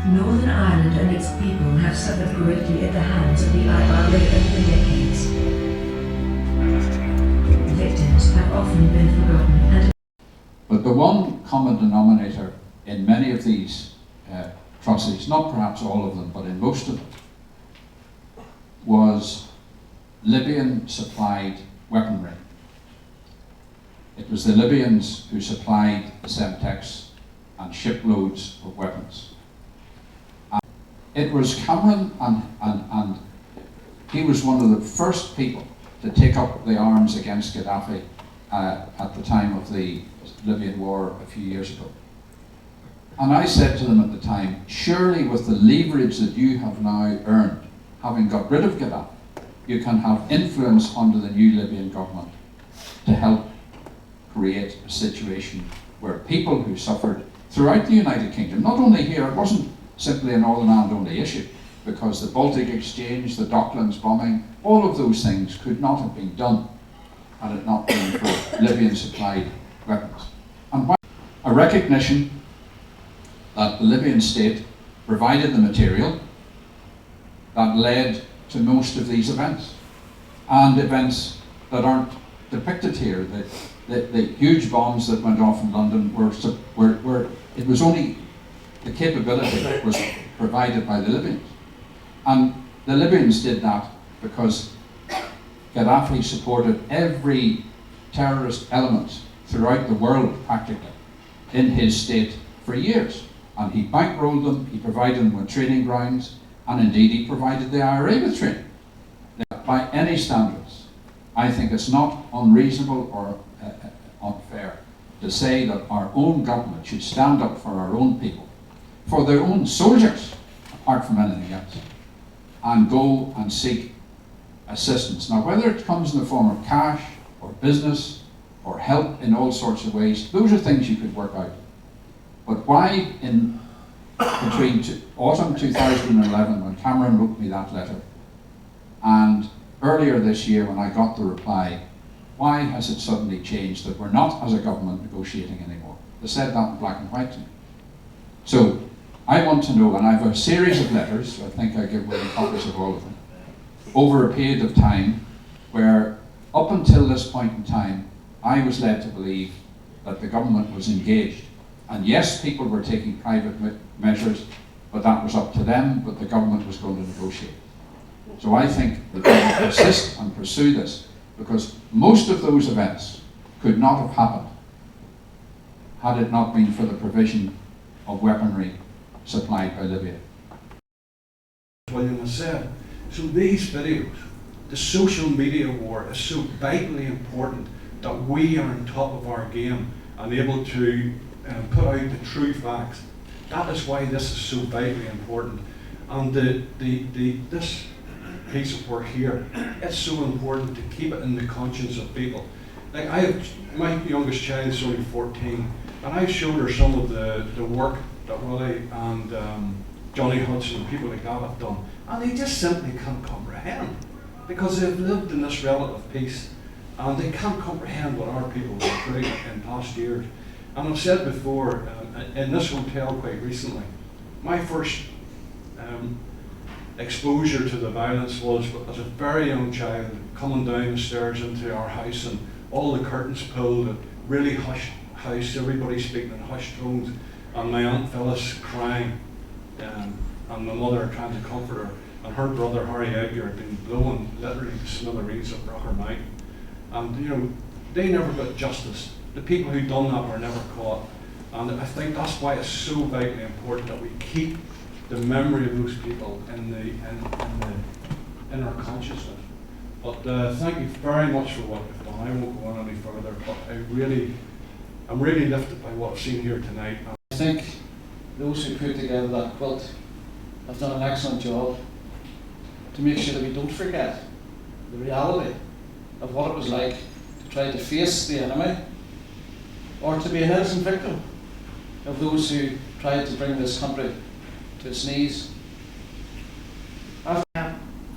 Northern Ireland and its people have suffered greatly at the hands of the IRA over the decades. Victims have often been forgotten and... But the one common denominator in many of these atrocities, not perhaps all of them, but in most of them, was Libyan supplied weaponry. It was the Libyans who supplied the Semtex and shiploads of weapons. And it was Cameron, and he was one of the first people to take up the arms against Gaddafi at the time of the Libyan war a few years ago. And I said to them at the time, surely with the leverage that you have now earned, having got rid of Gaddafi, you can have influence under the new Libyan government to help create a situation where people who suffered throughout the United Kingdom, not only here, it wasn't simply a Northern Ireland only issue, because the Baltic Exchange, the Docklands bombing, all of those things could not have been done had it not been for Libyan supplied weapons. And why? A recognition that the Libyan state provided the material that led to most of these events, and events that aren't depicted here. The huge bombs that went off in London were it was only the capability that was provided by the Libyans, and the Libyans did that because Gaddafi supported every terrorist element throughout the world practically in his state for years, and he bankrolled them, he provided them with training grounds, and indeed he provided the IRA with training. By any standards, I think it's not unreasonable or unfair to say that our own government should stand up for our own people, for their own soldiers, apart from anything else, and go and seek assistance. Now, whether it comes in the form of cash or business or help in all sorts of ways, those are things you could work out. But why between autumn 2011, when Cameron wrote me that letter, and earlier this year when I got the reply, why has it suddenly changed that we're not, as a government, negotiating anymore? They said that in black and white to me. So I want to know, and I have a series of letters, I think I give away copies of all of them, over a period of time where, up until this point in time, I was led to believe that the government was engaged. And yes, people were taking private measures, but that was up to them, but the government was going to negotiate. So I think that we will persist and pursue this, because most of those events could not have happened had it not been for the provision of weaponry supplied by Libya. William has said, so these videos, the social media war is so vitally important that we are on top of our game and able to put out the true facts. That is why this is so vitally important. And this piece of work here, it's so important to keep it in the conscience of people. Like my youngest child is only 14, and I've showed her some of the work that Willie and Johnny Hudson and people like that have done, and they just simply can't comprehend, because they've lived in this relative peace, and they can't comprehend what our people went through in past years. And I've said before, in this hotel quite recently, my first exposure to the violence was as a very young child, coming down the stairs into our house and all the curtains pulled, a really hushed house, everybody speaking in hushed tones, and my Aunt Phyllis crying, and my mother trying to comfort her, and her brother Harry Edgar had been blown literally to smithereens of Rocker Mount. And they never got justice. The people who done that were never caught. And I think that's why it's so vitally important that we keep the memory of those people in our consciousness. But thank you very much for what you've done. I won't go on any further, but I'm really lifted by what I've seen here tonight. I think those who put together that quilt have done an excellent job to make sure that we don't forget the reality of what it was like to try to face the enemy, or to be an innocent victim of those who tried to bring this country to its knees.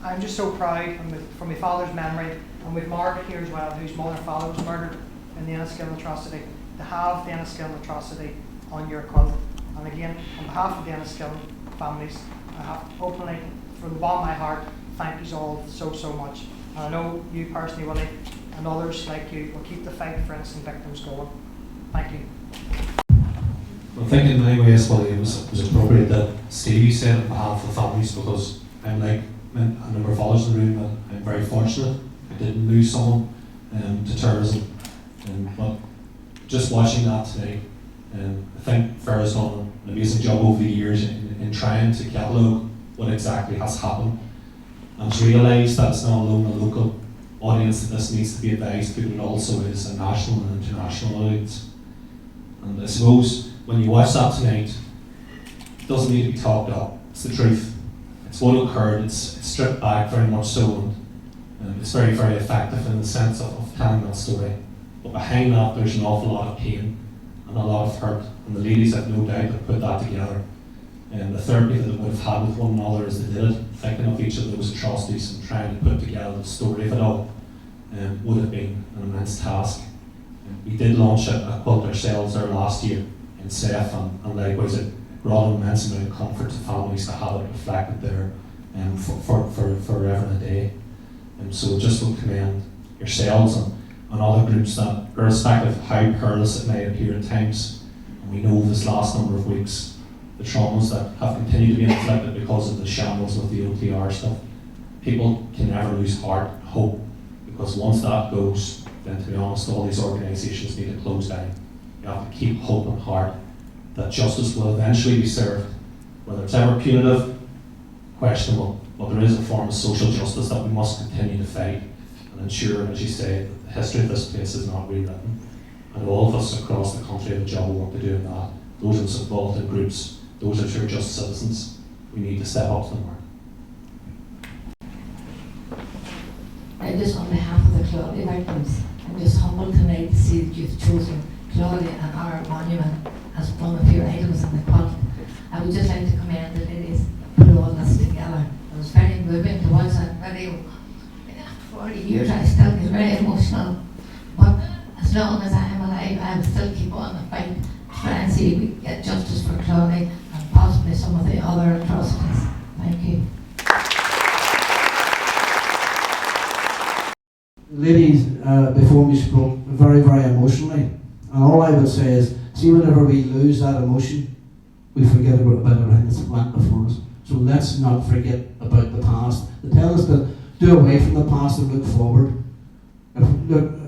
I'm just so proud, and for my father's memory, and with Margaret here as well, whose mother and father was murdered in the Enniskillen atrocity, to have the Enniskillen atrocity on your quilt. And again, on behalf of the Enniskillen families. I have openly, from the bottom of my heart, thank you all so, so much. And I know you personally, Willie, and others like you will keep the fight for innocent victims going. Thank you. I think in many ways, Willie, it was appropriate that Stevie said on behalf of families, because I'm like a number of others in the room, that I'm very fortunate I didn't lose someone to terrorism. But just watching that today, I think Farah's done an amazing job over the years in trying to catalogue what exactly has happened, and to realise that it's not alone a local audience that this needs to be advised to, but it also is a national and international audience. And I suppose when you watch that tonight, it doesn't need to be talked up. It's the truth. It's what occurred. It's stripped back very much so, and it's very, very effective in the sense of telling that story. But behind that, there's an awful lot of pain and a lot of hurt. And the ladies have no doubt that put that together. And the therapy that they would have had with one another as they did it, thinking of each of those atrocities and trying to put together the story of it all, would have been an immense task. We did launch a quilt ourselves there last year in SEF, and likewise it brought an immense amount of comfort to families to have it reflected there for forever and a day. And so just would commend yourselves and other groups that, irrespective of how perilous it may appear at times, and we know this last number of weeks, the traumas that have continued to be inflicted because of the shambles of the OTR stuff, people can never lose heart, hope, because once that goes, then to be honest, all these organisations need to close down. You have to keep hope and heart that justice will eventually be served, whether it's ever punitive, questionable, but there is a form of social justice that we must continue to fight and ensure, as you say, that the history of this place is not rewritten. And all of us across the country have a job of work to do in that. Those of us involved in groups, those are true just citizens. We need to step up to the mark. I just, on behalf of the Claudia victims, I'm just humbled tonight to see that you've chosen Claudia and our monument as one of your items in the quilt. I would just like to commend the ladies that put all this together. It was very moving to watch that video. After 40 years, I still get very emotional. But as long as I am alive, I'll still keep on the fight to try and see if we can get justice for Claudia and possibly some of the other atrocities. Thank you. Ladies before me spoke very, very emotionally, and all I would say is, see, whenever we lose that emotion, we forget about everything that's went before us. So let's not forget about the past. They tell us to do away from the past and look forward.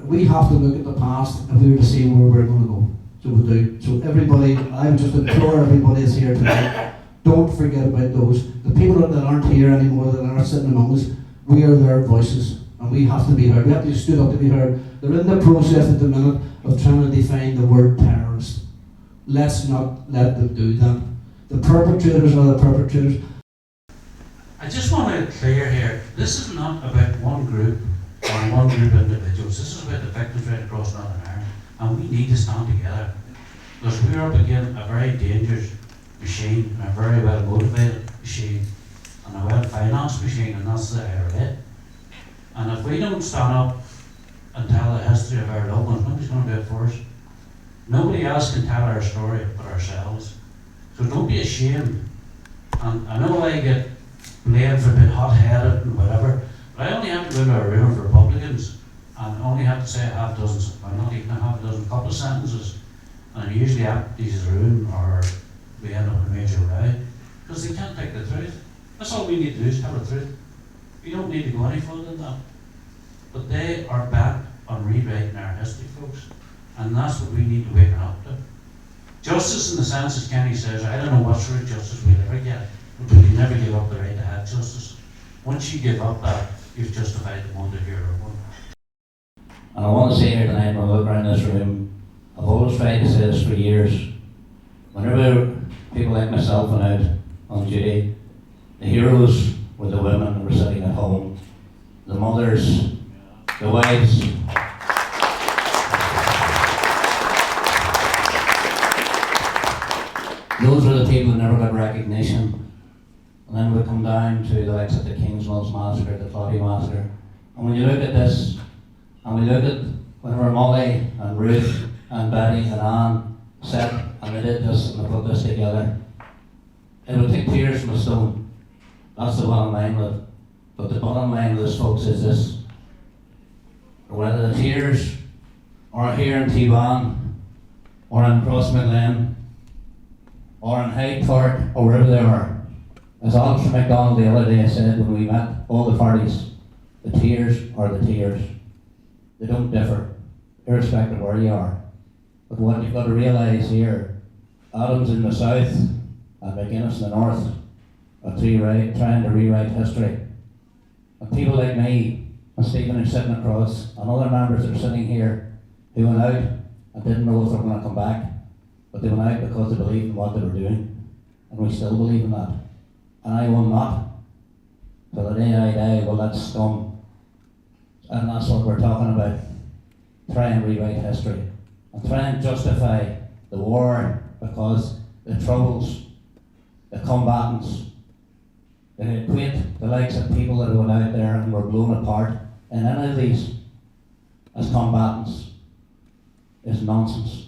We have to look at the past if we were to see where we're going to go. So we do. So everybody, I would just implore everybody that's here tonight, don't forget about those. The people that aren't here anymore, that aren't sitting among us, we are their voices. And we have to be heard. We have to stood up to be heard. They're in the process at the minute of trying to define the word terrorist. Let's not let them do that. The perpetrators are the perpetrators. I just want to clear here, this is not about one group or one group of individuals. This is about the victims right across Northern Ireland. And we need to stand together. Because we're up against a very dangerous machine, and a very well motivated machine, and a well financed machine, and that's the IRA. And if we don't stand up and tell the history of our loved ones, nobody's going to do it for us. Nobody else can tell our story but ourselves. So don't be ashamed. And I know I get blamed for being hot-headed and whatever, but I only have to go to a room of Republicans and only have to say a half dozen, or not even a half dozen, couple of sentences, and it usually empties the room or we end up in a major row, because they can't take the truth. That's all we need to do, is tell the truth. We don't need to go any further than that. But they are bent on rewriting our history, folks. And that's what we need to wake up to. Justice, in the sense, as Kenny says, I don't know what sort of justice we'll ever get, but we can never give up the right to have justice. Once you give up that, you've justified the one to hear of one. And I want to say here tonight, when I look around this room, I've always tried to say this for years. Whenever people like myself went out on duty, the heroes were the women who were sitting at home, the mothers, the wives. Those were the people who never got recognition. And then we come down to the likes of the Kingsmills Massacre, the Claudia Massacre. And when you look at this, and we look at whenever Molly and Ruth and Betty and Anne sat and they did this and they put this together, it would take tears from a stone. That's the bottom line of it. But the bottom line of this, folks, is this. Whether the tears are here in T-Ban, or in Crossmaglen, or in Hyde Park, or wherever they are, as Alistair MacDonald the other day said when we met all the parties, the tears are the tears. They don't differ, irrespective of where you are. But what you've got to realise here, Adams in the south and McGuinness in the north are trying to rewrite history. And people like me and Stephen who's sitting across, and other members that are sitting here who went out and didn't know if they were going to come back, but they went out because they believed in what they were doing, and we still believe in that. And I will not, till the day I die, will that scum. And that's what we're talking about. Try and rewrite history. And try and justify the war because the troubles, the combatants, they equate the likes of people that went out there and were blown apart in any of these as combatants is nonsense.